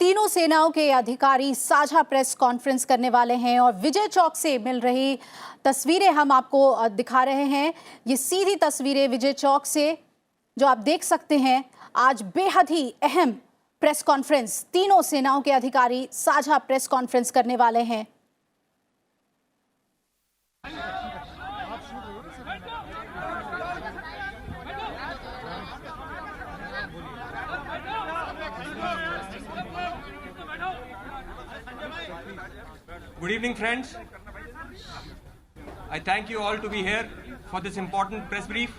तीनों सेनाओं के अधिकारी साझा प्रेस कॉन्फ्रेंस करने वाले हैं और विजय चौक से मिल रही तस्वीरें हम आपको दिखा रहे हैं। ये सीधी तस्वीरें विजय चौक से जो आप देख सकते हैं। आज बेहद ही अहम प्रेस कॉन्फ्रेंस, तीनों सेनाओं के अधिकारी साझा प्रेस कॉन्फ्रेंस करने वाले हैं। Good evening, friends. I thank you all to be here for this important press brief.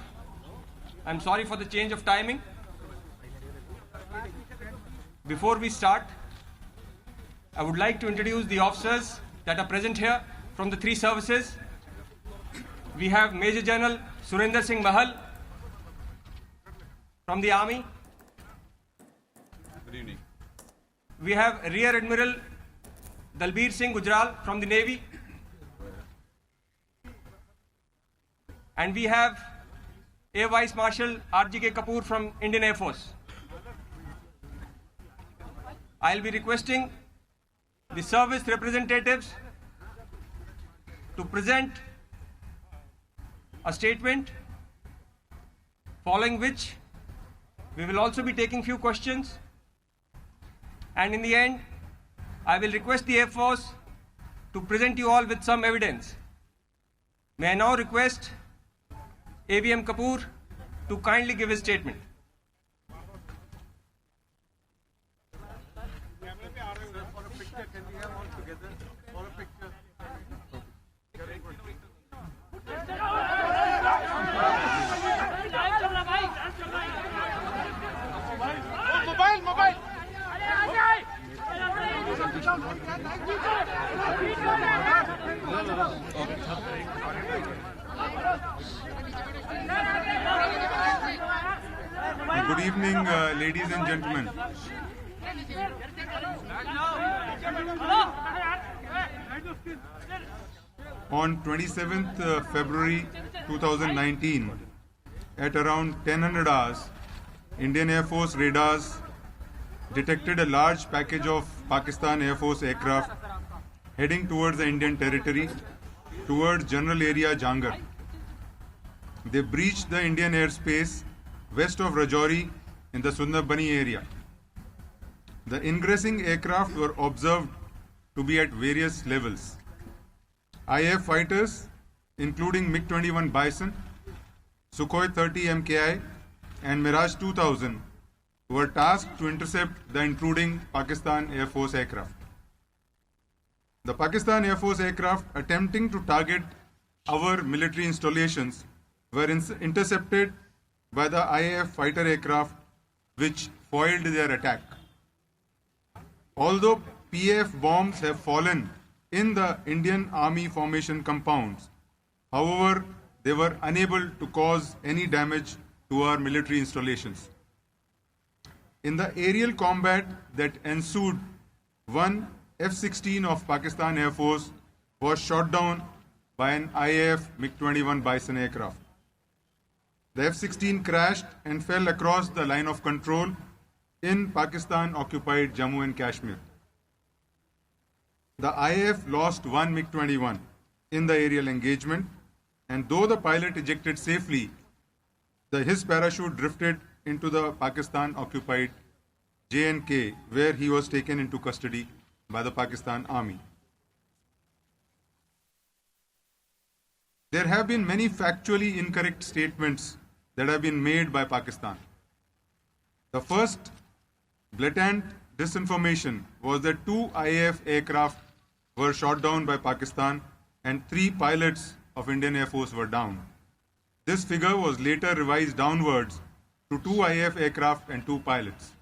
I'm sorry for the change of timing. Before we start, I would like to introduce the officers that are present here from the three services. We have Major General Surinder Singh Mahal from the Army. Good evening. We have Rear Admiral Dalbir Singh Gujral from the Navy. And we have Air Vice Marshal R.G.K. Kapoor from Indian Air Force. I'll be requesting the service representatives to present a statement, following which we will also be taking few questions. And in the end, I will request the Air Force to present you all with some evidence. May I now request AVM Kapoor to kindly give his statement. Good evening, ladies and gentlemen. On 27th February 2019, at around 1000 hours, Indian Air Force radars detected a large package of Pakistan Air Force aircraft heading towards the Indian territory, towards General Area Jangar. They breached the Indian airspace west of Rajouri in the Sundarbani area. The ingressing aircraft were observed to be at various levels. IAF fighters, including MiG-21 Bison, Sukhoi 30 MKI and Mirage 2000, were tasked to intercept the intruding Pakistan Air Force aircraft. The Pakistan Air Force aircraft attempting to target our military installations were intercepted by the IAF fighter aircraft, which foiled their attack. Although PAF bombs have fallen in the Indian Army formation compounds, however, they were unable to cause any damage to our military installations. In the aerial combat that ensued, one F-16 of Pakistan Air Force was shot down by an IAF MiG-21 Bison aircraft. The F-16 crashed and fell across the line of control in Pakistan-occupied Jammu and Kashmir. The IAF lost one MiG-21 in the aerial engagement, and though the pilot ejected safely, his parachute drifted into the Pakistan-occupied J&K, where he was taken into custody by the Pakistan Army. There have been many factually incorrect statements that have been made by Pakistan. The first blatant disinformation was that 2 IAF aircraft were shot down by Pakistan and 3 pilots of Indian Air Force were down. This figure was later revised downwards to 2 IAF aircraft and 2 pilots.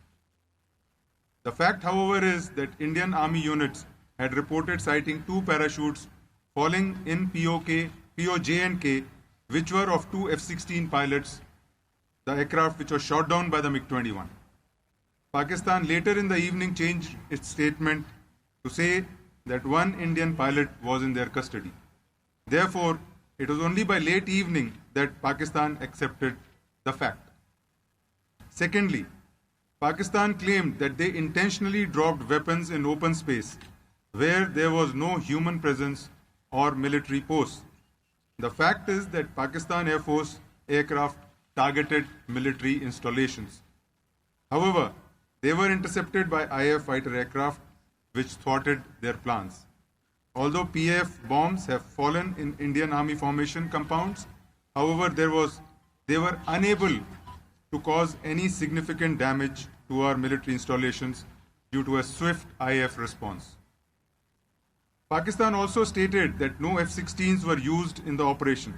The fact, however, is that Indian Army units had reported sighting 2 parachutes falling in POJ&K, which were of 2 F-16 pilots, the aircraft which was shot down by the MiG-21. Pakistan later in the evening changed its statement to say that 1 Indian pilot was in their custody. Therefore, it was only by late evening that Pakistan accepted the fact. Secondly, Pakistan claimed that they intentionally dropped weapons in open space where there was no human presence or military posts. The fact is that Pakistan Air Force aircraft targeted military installations. However, they were intercepted by IAF fighter aircraft which thwarted their plans. Although PAF bombs have fallen in Indian Army formation compounds, however, they were unable to cause any significant damage to our military installations due to a swift IAF response. Pakistan also stated that no F-16s were used in the operation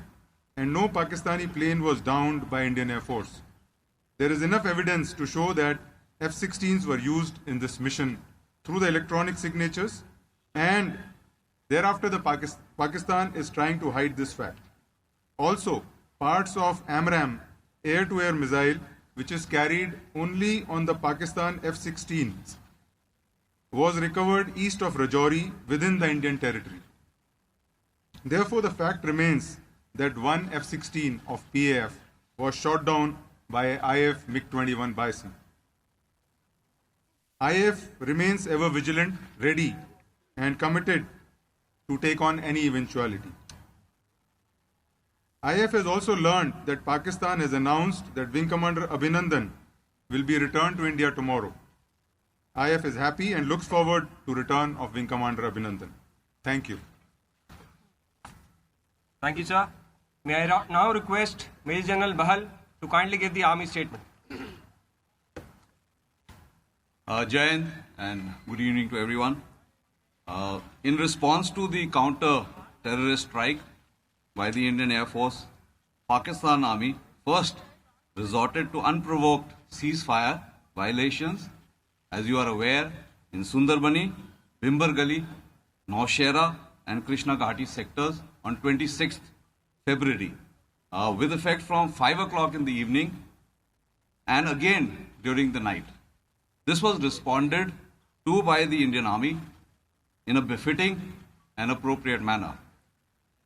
and no Pakistani plane was downed by Indian Air Force. There is enough evidence to show that F-16s were used in this mission through the electronic signatures, and thereafter the Pakistan is trying to hide this fact. Also, parts of AMRAAM air-to-air missile, which is carried only on the Pakistan F-16s, was recovered east of Rajouri within the Indian territory. Therefore, the fact remains that one F-16 of PAF was shot down by IAF MiG-21 Bison. IAF remains ever vigilant, ready, and committed to take on any eventuality. IAF has also learned that Pakistan has announced that Wing Commander Abhinandan will be returned to India tomorrow. IAF is happy and looks forward to return of Wing Commander Abhinandan. Thank you. Thank you, sir. May I now request Major General Bahal to kindly give the Army statement. Jai Hind and good evening to everyone. In response to the counter-terrorist strike by the Indian Air Force, Pakistan Army first resorted to unprovoked ceasefire violations, as you are aware, in Sundarbani, Bhimber Gali, Naushera and Krishna Ghati sectors on 26th February, with effect from 5 o'clock in the evening and again during the night. This was responded to by the Indian Army in a befitting and appropriate manner.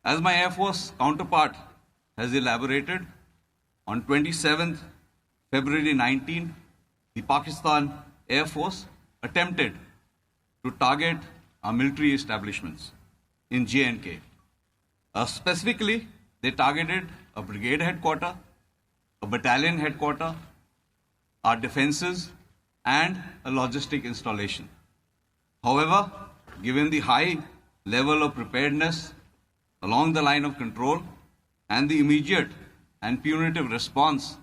As my Air Force counterpart has elaborated, on 27th February 19, the Pakistan Air Force attempted to target our military establishments in J&K. Specifically, they targeted a brigade headquarter, a battalion headquarter, our defenses, and a logistic installation. However, given the high level of preparedness along the line of control and the immediate and punitive response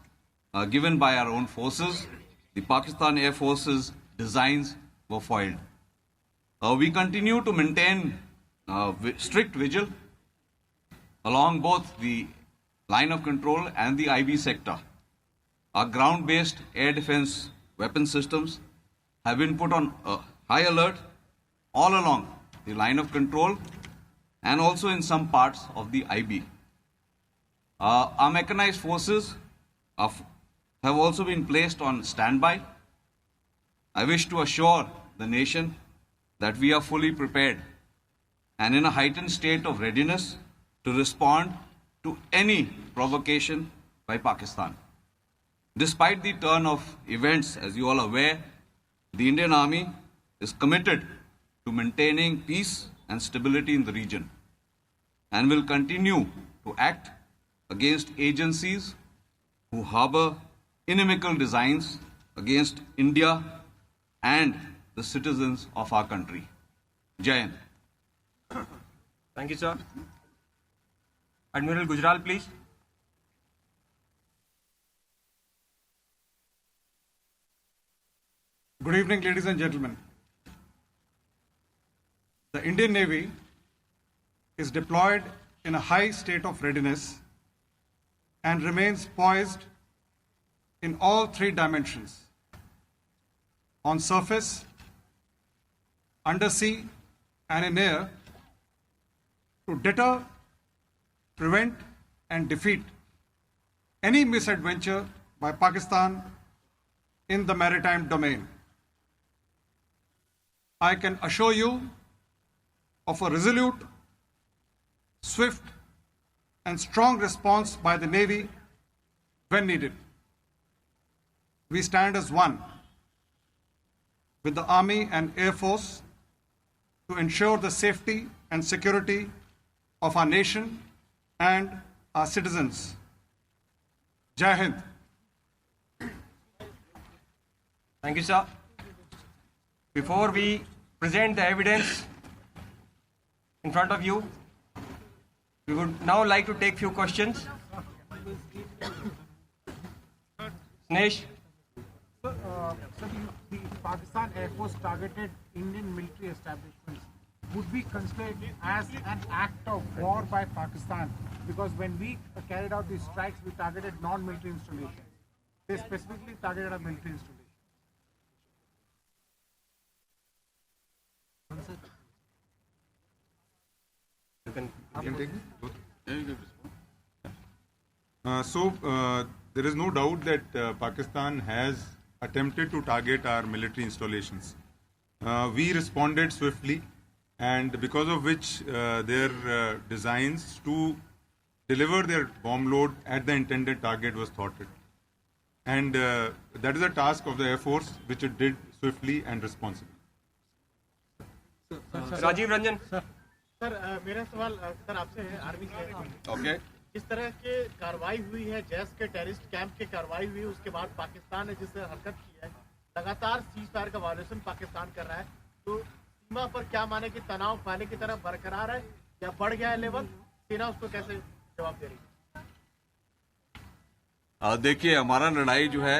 given by our own forces, the Pakistan Air Force's designs were foiled. We continue to maintain strict vigil along both the line of control and the IB sector. Our ground-based air defense weapon systems have been put on high alert all along the line of control and also in some parts of the IB. Our mechanized forces have also been placed on standby. I wish to assure the nation that we are fully prepared and in a heightened state of readiness to respond to any provocation by Pakistan. Despite the turn of events, as you all are aware, the Indian Army is committed to maintaining peace and stability in the region and will continue to act against agencies who harbor inimical designs against India and the citizens of our country. Jai Hind. Thank you, sir. Admiral Gujral, please. Good evening, ladies and gentlemen. The Indian Navy is deployed in a high state of readiness and remains poised in all three dimensions: on surface, undersea, and in air, to deter, prevent, and defeat any misadventure by Pakistan in the maritime domain. I can assure you of a resolute, swift, and strong response by the Navy when needed. We stand as one with the Army and Air Force to ensure the safety and security of our nation and our citizens. Jai Hind. Thank you, sir. Before we present the evidence in front of you, we would now like to take few questions. Snesh, Sir, the Pakistan Air Force targeted Indian military establishments would be considered as an act of war by Pakistan, because when we carried out these strikes, we targeted non-military installations. They specifically targeted a military installation. you can. You can take it? There is no doubt that Pakistan has attempted to target our military installations. We responded swiftly, and because of which their designs to deliver their bomb load at the intended target was thwarted. And that is a task of the Air Force, which it did swiftly and responsibly. Rajiv Ranjan. Sir मेरा सवाल sir आपसे है army से Okay. इस तरह के कार्रवाई हुई है जैस के टेररिस्ट कैंप की कार्रवाई हुई उसके बाद पाकिस्तान ने जिस हरकत की है लगातार सीज फायर का वायलेशन पाकिस्तान कर रहा है तो सीमा पर क्या माने कि तनाव पहले की तरह बरकरार है या बढ़ गया है लेवल सेना उसको कैसे जवाब दे रही है? देखिए, हमारा लड़ाई जो है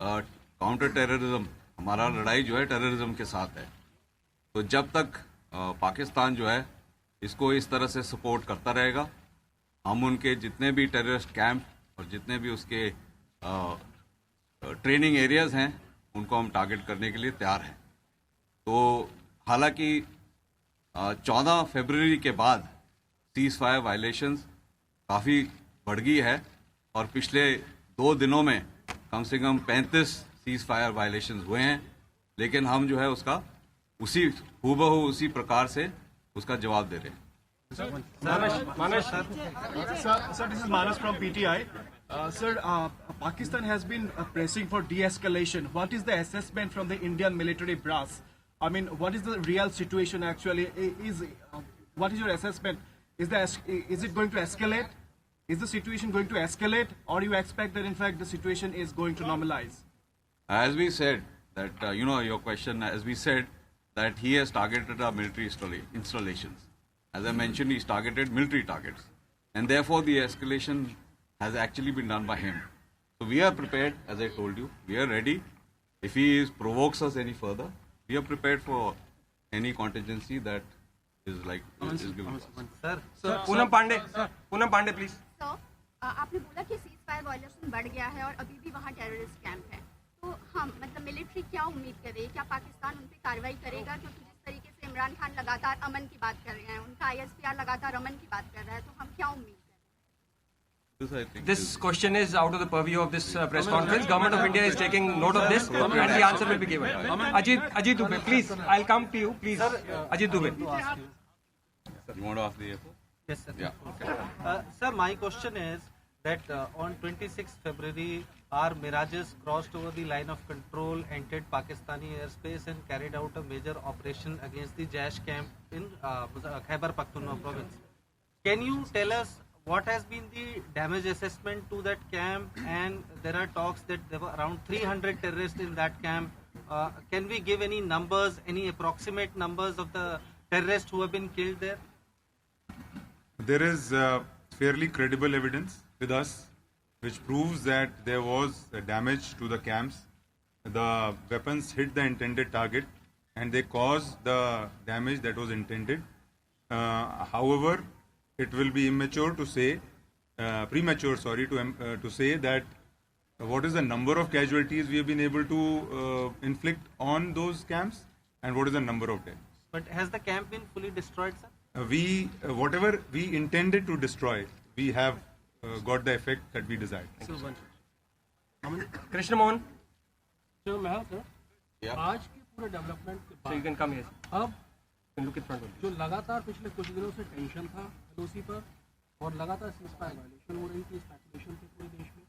काउंटर टेररिज्म, हमारा लड़ाई जो है टेररिज्म के साथ है। तो जब तक पाकिस्तान जो है इसको इस तरह से सपोर्ट करता रहेगा, हम उनके जितने भी टेररिस्ट कैंप और जितने भी उसके ट्रेनिंग एरियाज हैं उनको हम टारगेट करने के लिए तैयार हैं। तो हालांकि 14 फरवरी के बाद सीज फायर वायलेशंस काफ़ी बढ़ गई है और पिछले 2 दिनों में कम से कम 35 सीज फायर वायलेशंस हुए हैं, लेकिन हम जो है उसका उसी हूबहू उसी प्रकार से उसका जवाब दे रहे हैं। Manas. Sir, this is Manas from PTI. Sir, Pakistan has been pressing for de-escalation. What is the assessment from the Indian military brass? I mean, what is the real situation actually? What is your assessment? Is it going to escalate? Is the situation going to escalate, or you expect that in fact the situation is going to normalize? As we said that your question, as we said that he has targeted our military installations. As I mentioned, he's targeted military targets, and therefore the escalation has actually been done by him. So we are prepared, as I told you, we are ready. If he provokes us any further, we are prepared for any contingency that is given to us. Sir, Poonam Pandey, please. Sir, आपने बोला कि cease fire violation बढ़ गया है और अभी भी वहाँ टेररिस्ट कैंप है, तो हम मतलब मिलिट्री क्या उम्मीद कर रही है? क्या पाकिस्तान उन पे कार्रवाई करेगा? क्योंकि जिस तरीके से इमरान खान लगातार अमन की बात कर रहे हैं, उनका ISPR लगातार अमन की बात कर रहा है, तो हम क्या उम्मीद करें? This question is out of the purview of this press conference. Government of India is taking note of this, and the answer will be given. Ajit Dubey, please. I'll come to you, please. Ajit Dubey. You want to ask the AFO? Yes, sir. Yeah. Okay. Sir, my question is that on 26 February, our Mirages crossed over the line of control, entered Pakistani airspace and carried out a major operation against the Jaish camp in Khyber Pakhtunkhwa province. Can you tell us what has been the damage assessment to that camp? And there are talks that there were around 300 terrorists in that camp. Can we give any numbers, any approximate numbers of the terrorists who have been killed there? There is fairly credible evidence with us which proves that there was damage to the camps. The weapons hit the intended target and they caused the damage that was intended. However, it will be premature to say that what is the number of casualties we have been able to inflict on those camps and what is the number of dead. But has the camp been fully destroyed, sir? Whatever we intended to destroy, we have got the effect that we desired. Krishna Mohan. जो मैं sir आज के पूरे development के So you can come here. अब You can look in front of you. जो लगातार पिछले कुछ दिनों से टेंशन था LOC पर और लगातार सीज फायर वायलेशन हो रही थी, स्पेकुलेशन थी पूरे देश में,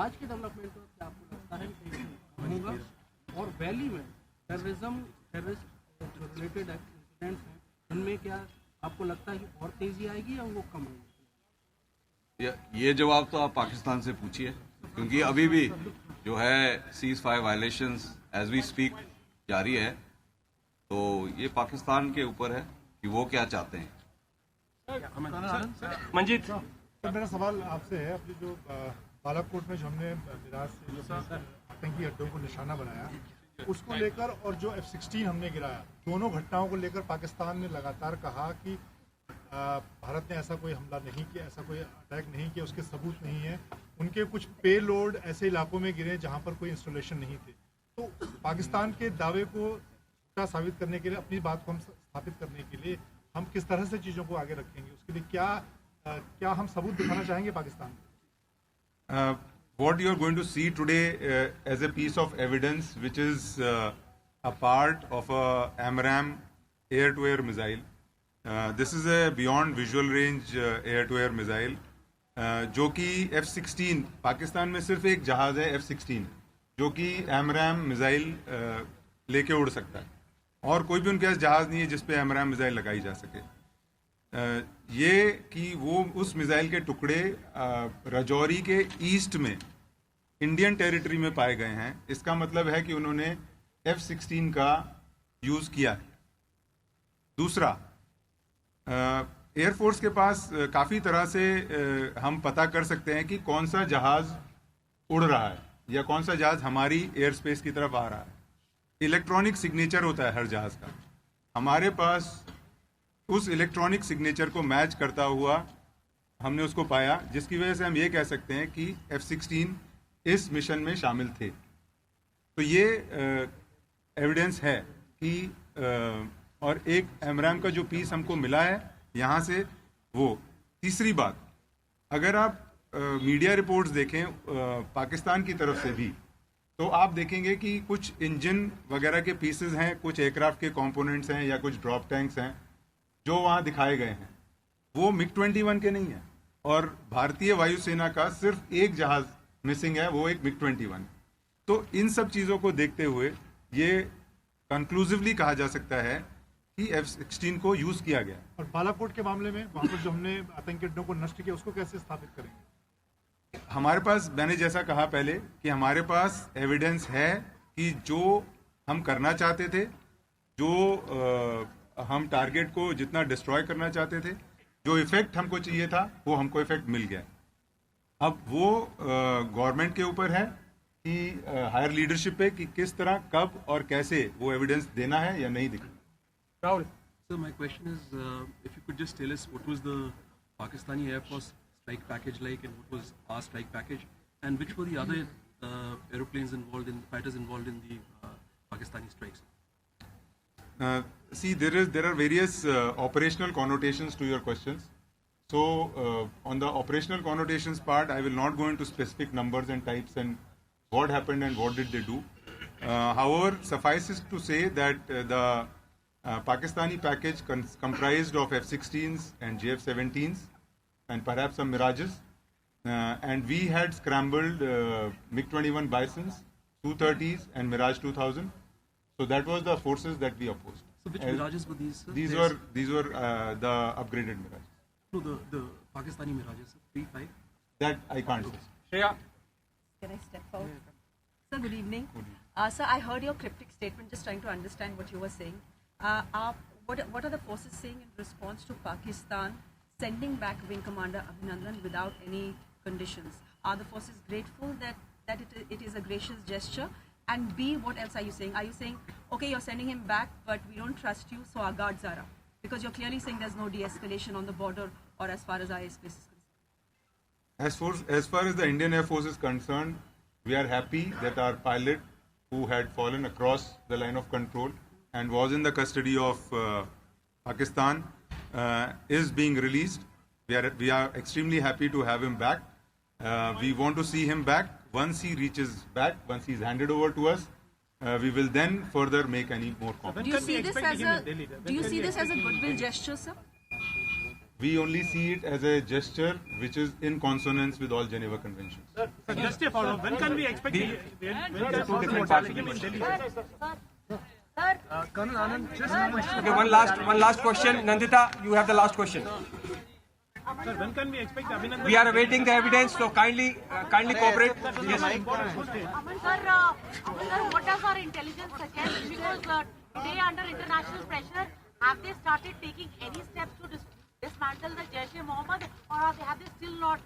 आज के डेवलपमेंट पर क्या आपको लगता है कि टेंशन कम होगा और वैली में टेररिस्ट जो रिलेटेड इंसिडेंट्स हैं उनमें क्या आपको लगता है कि और तेजी आएगी या वो कम होगी? ये जवाब तो आप पाकिस्तान से पूछिए, क्योंकि अभी भी जो है cease fire violations as we speak जारी है, तो ये पाकिस्तान के ऊपर है कि वो क्या चाहते हैं। मंजीत सर, मेरा सवाल आपसे है, अपनी जो बालाकोट में जो हमने मिराज से जो आतंकी अड्डों को निशाना बनाया उसको लेकर और जो F-16 हमने गिराया, दोनों घटनाओं को लेकर पाकिस्तान ने लगातार कहा कि भारत ने ऐसा कोई हमला नहीं किया, ऐसा कोई अटैक नहीं किया, उसके सबूत नहीं है। उनके कुछ पे लोड ऐसे इलाकों में गिरे जहां पर कोई इंस्टॉलेशन नहीं थे। तो पाकिस्तान के दावे को झूठा साबित करने के लिए, अपनी बात को हम स्थापित करने के लिए हम किस तरह से चीज़ों को आगे रखेंगे, उसके लिए क्या हम सबूत दिखाना चाहेंगे पाकिस्तान को? What you are going to see today as a piece of evidence, which is a part of a AMRAAM air-to-air missile. This is a beyond visual range air-to-air missile, जो कि F-16, पाकिस्तान में सिर्फ एक जहाज है F-16 जो कि AMRAAM missile लेके उड़ सकता है, और कोई भी उनके पास जहाज नहीं है जिस पे AMRAAM मिसाइल लगाई जा सके। ये कि वो उस मिसाइल के टुकड़े राजौरी के ईस्ट में इंडियन टेरिटरी में पाए गए हैं, इसका मतलब है कि उन्होंने F-16 का यूज किया है। दूसरा, एयरफोर्स के पास काफी तरह से हम पता कर सकते हैं कि कौन सा जहाज उड़ रहा है या कौन सा जहाज हमारी एयर स्पेस की तरफ आ रहा है। इलेक्ट्रॉनिक सिग्नेचर होता है हर जहाज का, हमारे पास उस इलेक्ट्रॉनिक सिग्नेचर को मैच करता हुआ हमने उसको पाया, जिसकी वजह से हम ये कह सकते हैं कि F-16 इस मिशन में शामिल थे। तो ये एविडेंस है कि और एक AMRAAM का जो पीस हमको मिला है यहाँ से वो। तीसरी बात, अगर आप मीडिया रिपोर्ट्स देखें पाकिस्तान की तरफ से भी, तो आप देखेंगे कि कुछ इंजन वगैरह के पीसेस हैं, कुछ एयरक्राफ्ट के कंपोनेंट्स हैं या कुछ ड्रॉप टैंक्स हैं जो वहाँ दिखाए गए हैं, वो MiG-21 के नहीं है। और भारतीय वायुसेना का सिर्फ एक जहाज मिसिंग है, वो एक MiG-21। तो इन सब चीज़ों को देखते हुए ये कंक्लूसिवली कहा जा सकता है कि F-16 को यूज किया गया। और बालाकोट के मामले में वहाँ पर जो हमने आतंकी अड्डों को नष्ट किया, उसको कैसे स्थापित करेंगे? हमारे पास, मैंने जैसा कहा पहले कि हमारे पास एविडेंस है कि जो हम करना चाहते थे, जो हम टारगेट को जितना डिस्ट्रॉय करना चाहते थे, जो इफेक्ट हमको चाहिए था, वो हमको इफेक्ट मिल गया। अब वो गवर्नमेंट के ऊपर है कि हायर लीडरशिप पे कि किस तरह, कब और कैसे वो एविडेंस देना है या नहीं दिखाना। Rahul. So my question is, if you could just tell us what was the Pakistani Air Force strike package like, and what was our strike package, and which were the other aeroplanes involved in, fighters involved in the Pakistani strikes? See, there are various operational connotations to your questions. So on the operational connotations part, I will not go into specific numbers and types and what happened and what did they do. However, suffices to say that the Pakistani package comprised of F-16s and JF-17s and perhaps some Mirages, and we had scrambled MiG-21 Bisons, Su-30s and Mirage 2000. So that was the forces that we opposed. So which Mirages were these? These were the upgraded Mirages. No, the Pakistani Mirages, 3-5. That I can't say. Shreya. Can I step forward? Sir, good evening. Sir, I heard your cryptic statement, just trying to understand what you were saying. What are the forces saying in response to Pakistan sending back Wing Commander Abhinandan without any conditions? Are the forces grateful that it is a gracious gesture? And B, what else are you saying? Are you saying, okay, you're sending him back, but we don't trust you, so our guards are up? Because you're clearly saying there's no de-escalation on the border or as far as our airspace is concerned. As far as the Indian Air Force is concerned, we are happy that our pilot, who had fallen across the line of control and was in the custody of Pakistan, is being released. We are extremely happy to have him back. We want to see him back. Once he reaches back, once he's handed over to us, we will then further make any more comments. Do you see this as a goodwill gesture, sir? We only see it as a gesture which is in consonance with all Geneva Conventions. Sir, just a follow-up. When can we expect Colonel Anand, just a question. Okay, one last question. Nandita, you have the last question. Sir, when can we expect Abhinandan? We are awaiting the evidence, so kindly cooperate. Yes. Aman sir, what does our intelligence suggest? Because today, under international pressure, have they started taking any steps to dismantle the Jaish-e-Mohammed, or have they still not?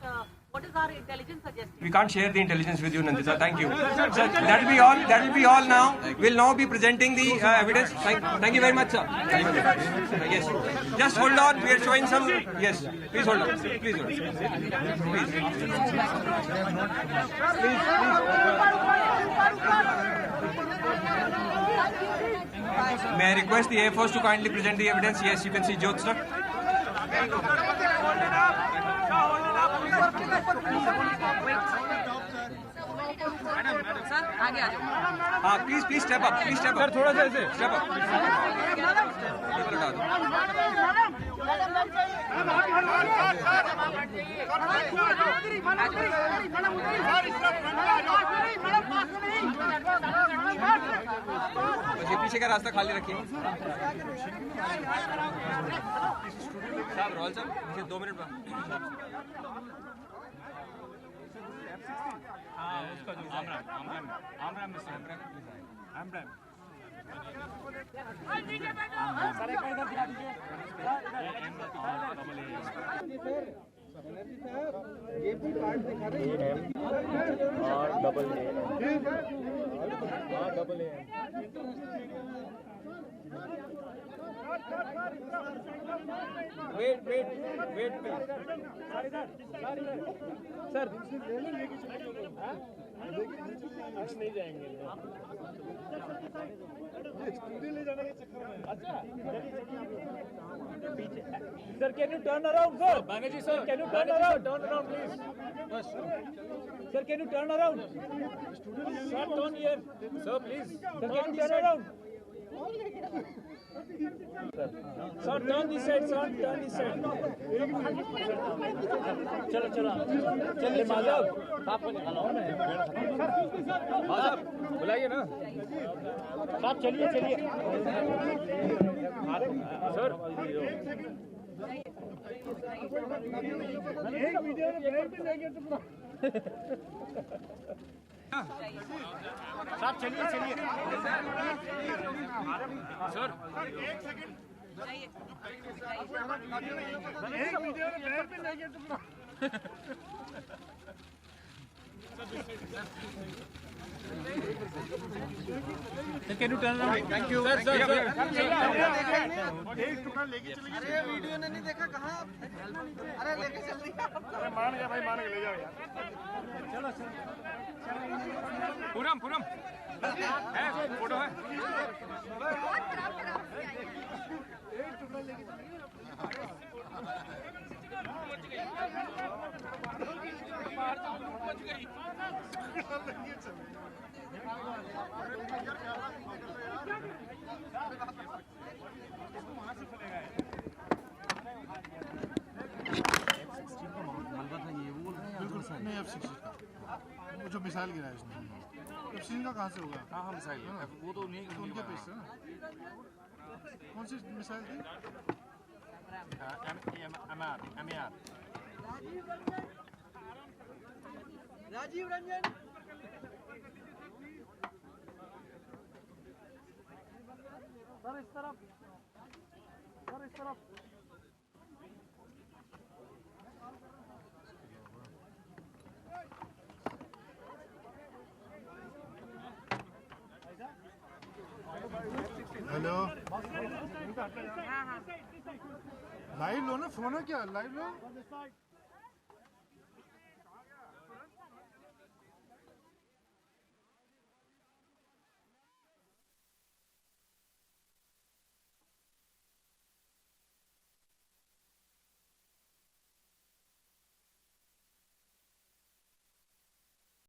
What is our intelligence suggesting? We can't share the intelligence with you, Nandita. Thank you. Sir, that will be all. That will be all now. We'll now be presenting the evidence. Thank you very much, sir. Thank you. Yes. Just hold on. We are showing some. Yes. Please hold on. Please hold on. May I request the Air Force to kindly present the evidence? Yes, you can see Jyotsna. Sir आगे आ जाओ. हाँ, please step up. Please step up. Sir थोड़ा सा ऐसे step up. ये पीछे का रास्ता खाली रखिए. साहब रोल साहब पीछे 2 मिनट. हाँ उसका जो आमराम ये भी कार्ड दिखा रहे हैं और डबल ए वेट सर नहीं जाएंगे स्टूडियो ले जाने के चक्कर में. अच्छा पीछे sir can you turn around sir बांगेजी sir can you turn around please sir can you turn around sir turn here sir please sir can you turn around sir turn this side चलो चलिए माधव आपको निकाला ना माधव बुलाइए ना आप चलिए सर एक वीडियो में ब्रेक भी देंगे तो साहब चलिए सर एक सेकंड एक वीडियो में ब्रेक भी देंगे तो can you turn around. Thank you sir एक टुकड़ा लेके चलिए. अरे वीडियो ने नहीं देखा कहाँ. अरे लेके चल दिया. अरे मान गया भाई मान के ले जाओ यार. चलो पूरम है फोटो है. एक टुकड़ा लेके चलिए. नहीं F-16 वो जो मिसाइल गिरा है इसमें. F-16 का कहाँ से होगा? हाँ मिसाइल वो तो नहीं उनके पेश है ना. कौन सी मिसाइल थी? MER राजीव रंजन सर इस तरफ हेलो लाइव लो ना. फोन है क्या लाइव लो.